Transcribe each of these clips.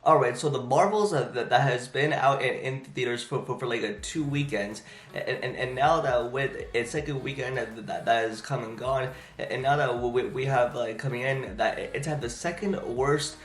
Alright, so the Marvels that has been out in theaters for like 2 weekends, and now that with its second weekend that is come and gone, and now that we have like coming in that it's had the second worst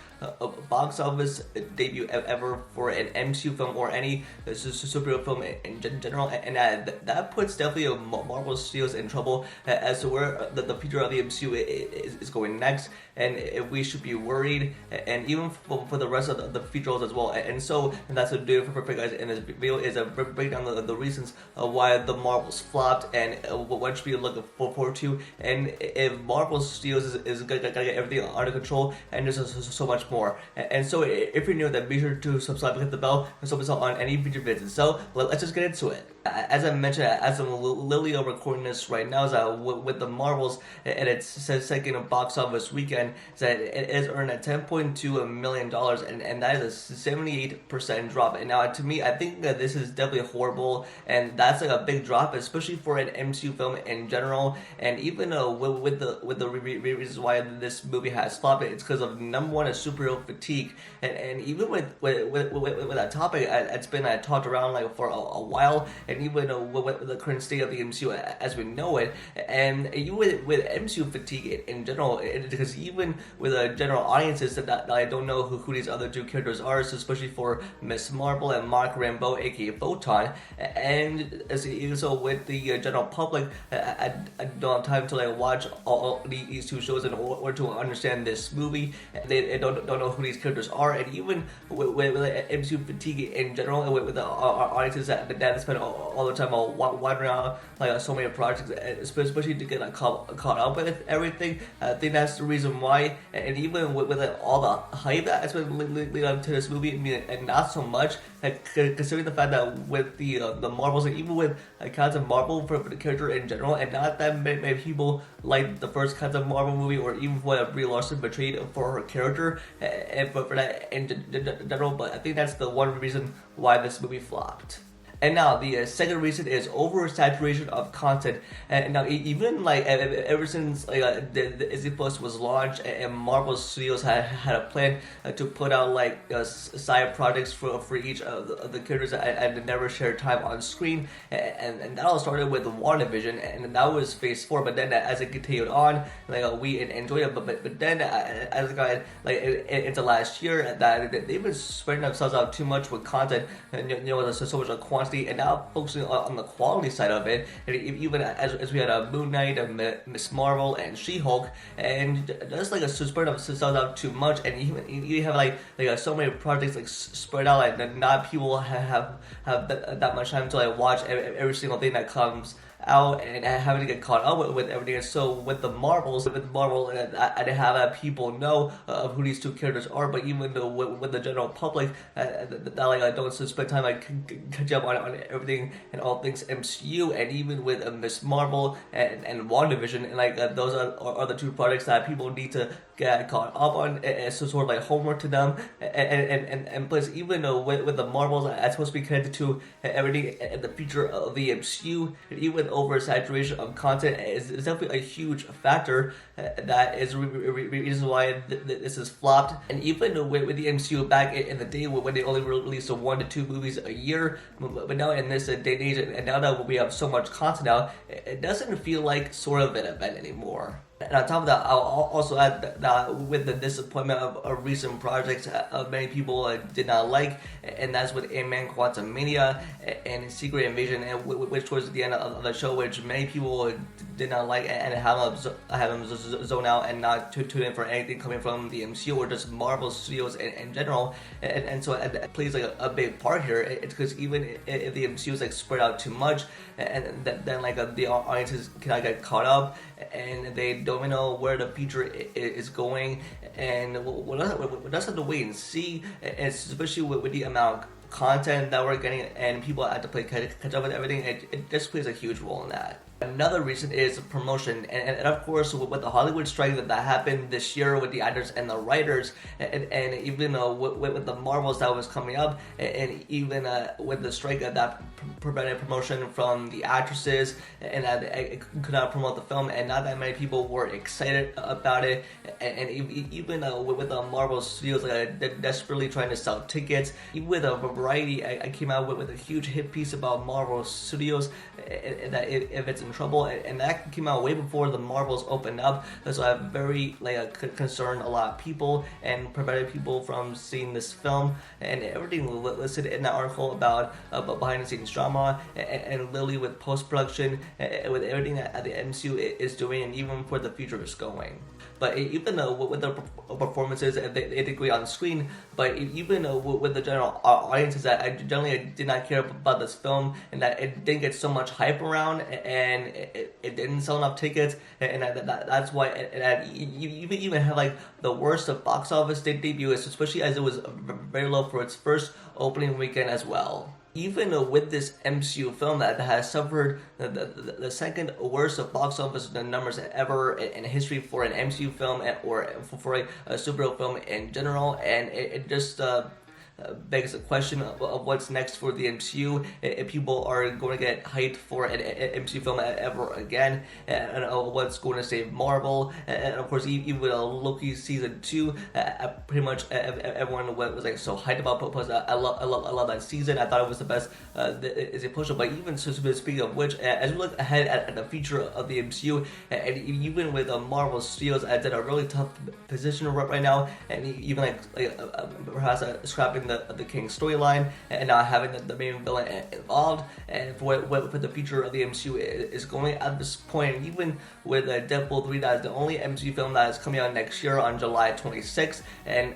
box office debut ever for an MCU film or any superhero film in general, and that puts definitely Marvel Studios in trouble as to where the future of the MCU is going next, and if we should be worried, and even for the rest of the future roles as well. And so and that's what we do for guys in this video is a breakdown the reasons why the Marvels flopped and what should we look forward to, and if Marvel Studios is gonna get everything under control, and there's so much more. And so if you're new, then be sure to subscribe, hit the bell, and so on any future visits. So let's just get into it. As I mentioned, as I'm literally recording this right now, is that with the Marvels at its second box office weekend, is that it is earned at $10.2 million, and that is a 78% drop. And now, to me, I think that this is definitely horrible, and that's like a big drop, especially for an MCU film in general. And even with the reasons why this movie has flopped, it's because of number one, is superhero fatigue, and even with that topic, it's been talked around like for a while. And even with the current state of the MCU as we know it, and even with MCU fatigue in general, because even with general audiences that I don't know who these other two characters are, so especially for Miss Marvel and Mark Rambeau, aka Photon, and so with the general public, I don't have time to like watch all these two shows in order to understand this movie. They don't know who these characters are, and even with MCU fatigue in general, and with our audiences that spend all the time wandering around like so many projects, especially to get like, caught up with everything. I think that's the reason why. And even with like, all the hype that's been leading up to this movie, I mean, and not so much, considering the fact that with the Marvels, and even with Captain Marvel for the character in general, and not that many people like the first Captain Marvel movie, or even what Brie Larson betrayed for her character, and but for that in general. But I think that's the one reason why this movie flopped. And now the second reason is oversaturation of content. And now even like ever since like the Disney Plus was launched, and Marvel Studios had a plan to put out like side projects for each of the characters and never share time on screen, and that all started with WandaVision, and that was phase 4. But then as it continued on, like we enjoyed it, but then as it got like into last year, that they've been spreading themselves out too much with content, and there's so much quantity, and now focusing on the quality side of it. And even as we had a Moon Knight, a Miss Marvel, and She-Hulk, and just like a spread of themselves out too much, and even you have like so many projects like spread out, like not people have that much time to like watch every single thing that comes out, and having to get caught up with everything. And so with Marvel, I have people know of who these two characters are, but even though with the general public, that like I don't spend time like catch up on everything and all things MCU, and even with Miss Marvel and WandaVision, and like those are the two projects that people need to get caught up on, as sort of like homework to them, and plus even with the Marvels, it's supposed to be connected to everything in the future of the MCU, and even oversaturation of content is definitely a huge factor that is reason why this is flopped. And even with the MCU back in the day when they only released 1 to 2 movies a year, but now in this day and age, and now that we have so much content now, it doesn't feel like sort of an event anymore. And on top of that, I'll also add that with the disappointment of recent projects many people did not like, and that's with Ant-Man Quantumania and Secret Invasion, and which towards the end of the show, which many people did not like, and have them zone out and not tune in for anything coming from the MCU or just Marvel Studios in general. And so it plays like a big part here. It's because even if the MCU is like spread out too much, and then like the audiences cannot get caught up, and they don't even know where the future is going, and we'll just have to wait and see, especially with the amount of content that we're getting, and people have to play catch up with everything. It just plays a huge role in that. Another reason is promotion, and of course with the Hollywood strike that happened this year with the actors and the writers, and even with the Marvels that was coming up, and even with the strike that prevented promotion from the actresses, and that it could not promote the film, and not that many people were excited about it, and even with the Marvel Studios desperately trying to sell tickets, even with a Variety, I came out with a huge hit piece about Marvel Studios, that if it's in trouble, and that came out way before the Marvels opened up, so I very concerned a lot of people and prevented people from seeing this film, and everything listed in that article about behind the scenes drama, and literally with post-production, with everything that the MCU is doing, and even where the future is going. But even with the performances, they did great on screen, but even with the general audiences, that I generally did not care about this film, and that it didn't get so much hype around, and it didn't sell enough tickets, and that's why you even had like the worst of box office debut, especially as it was very low for its first opening weekend as well. Even with this MCU film that has suffered the second worst of box office numbers ever in history for an MCU film, or for a superhero film in general, and it just begs the question of what's next for the MCU, if people are going to get hyped for an MCU film ever again, and what's going to save Marvel, and of course even with Loki season 2, pretty much everyone was like so hyped about, because I love that season. I thought it was the best is a push-up. But even so, speaking of which, as we look ahead at the future of the MCU, and even with Marvel Studios at a really tough position right now, and even perhaps scrapping the King storyline, and not having the main villain involved, and for what the future of the MCU is going at this point, even with Deadpool 3, that is the only MCU film that is coming out next year on July 26th, and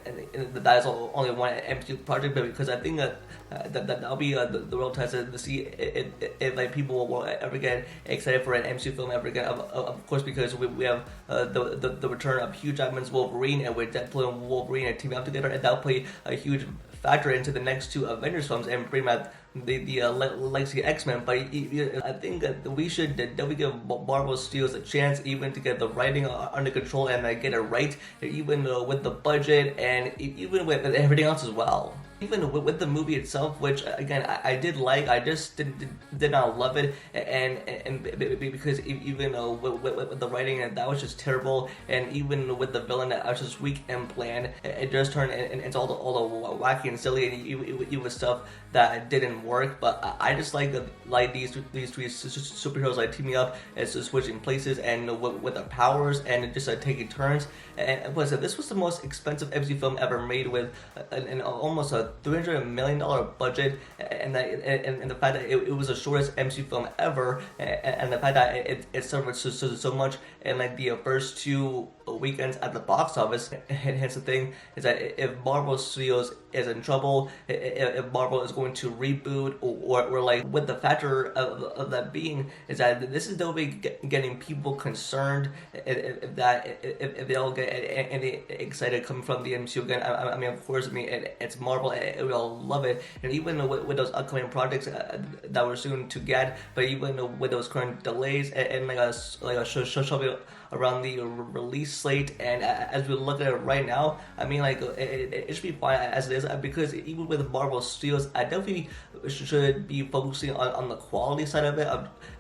that is only one MCU project, but because I think that'll be the real test to see if like people will ever get excited for an MCU film ever again. Of course, because we have the return of Hugh Jackman's Wolverine, and with Deadpool and Wolverine teaming up together, and that'll play a huge factor into the next two Avengers films and bring back the legacy X-Men. But I think that we should definitely give Marvel Studios a chance, even to get the writing under control and get it right, even with the budget, and even with everything else as well. Even with the movie itself, which again I did like, I just did not love it, and because even with the writing, and that was just terrible, and even with the villain that was just weak and bland, it just turned into all the wacky and silly, and even stuff that didn't work. But I just like these three superheroes teaming up and switching places, and with their powers, and just taking turns. And this was the most expensive MCU film ever made, with an almost a $300 million budget, and the fact that it was the shortest MCU film ever, and the fact that it suffered so much in the first two weekends at the box office. And hence the thing is that if Marvel Studios is in trouble, if Marvel is going to reboot, or with the factor of that being is that this is definitely getting people concerned, if they all get any excited coming from the MCU again. I mean, of course, it's Marvel, we all love it, and even with those upcoming projects that we're soon to get, but even with those current delays, and like a show around the release slate, and as we look at it right now, I mean, it should be fine as it is, because even with Marvel Studios, I definitely should be focusing on the quality side of it,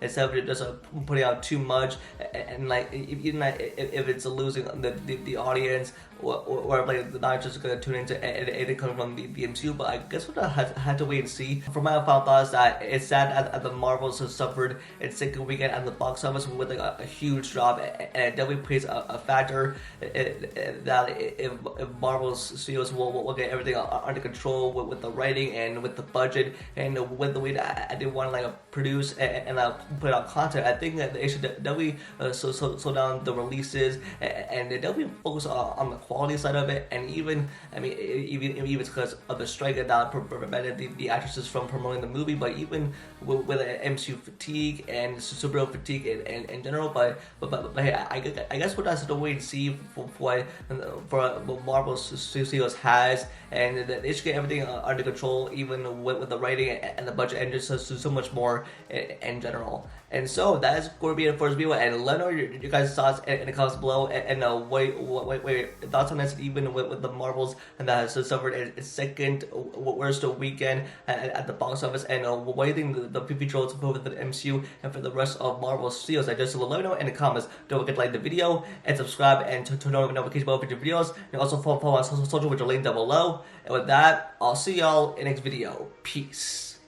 instead of just putting out too much, and even if it's losing the audience, or they're not just gonna tune into anything coming from the MCU. But I guess we'll have to wait and see. For my final thoughts, that it's sad that the Marvels have suffered its second weekend at the box office with a huge drop, and it definitely plays a factor that if Marvel's Studios will get everything under control with the writing and with the budget, and with the way that I did want to produce and put out content, I think that they should definitely slow down the releases, and they definitely focus on the quality side of it. And even because of the strike that prevented the actresses from promoting the movie, but even with MCU fatigue and superhero fatigue in general. But hey, I guess we'll have to wait and see for what Marvel Studios has, and that they should get everything under control, even with the writing and the budget, and just so much more in general. And so that is going to be it for this video. And let me know your guys' thoughts in the comments below. And wait, thoughts on this, even with the Marvels, and that has suffered its second worst weekend at the box office. And what do you think the future holds for the MCU and for the rest of Marvel Studios? I just let me know in the comments. Don't forget to like the video and subscribe and turn on notification bell for future videos. And also follow us on social, which are linked down below. And with that, I'll see y'all in the next video. Peace.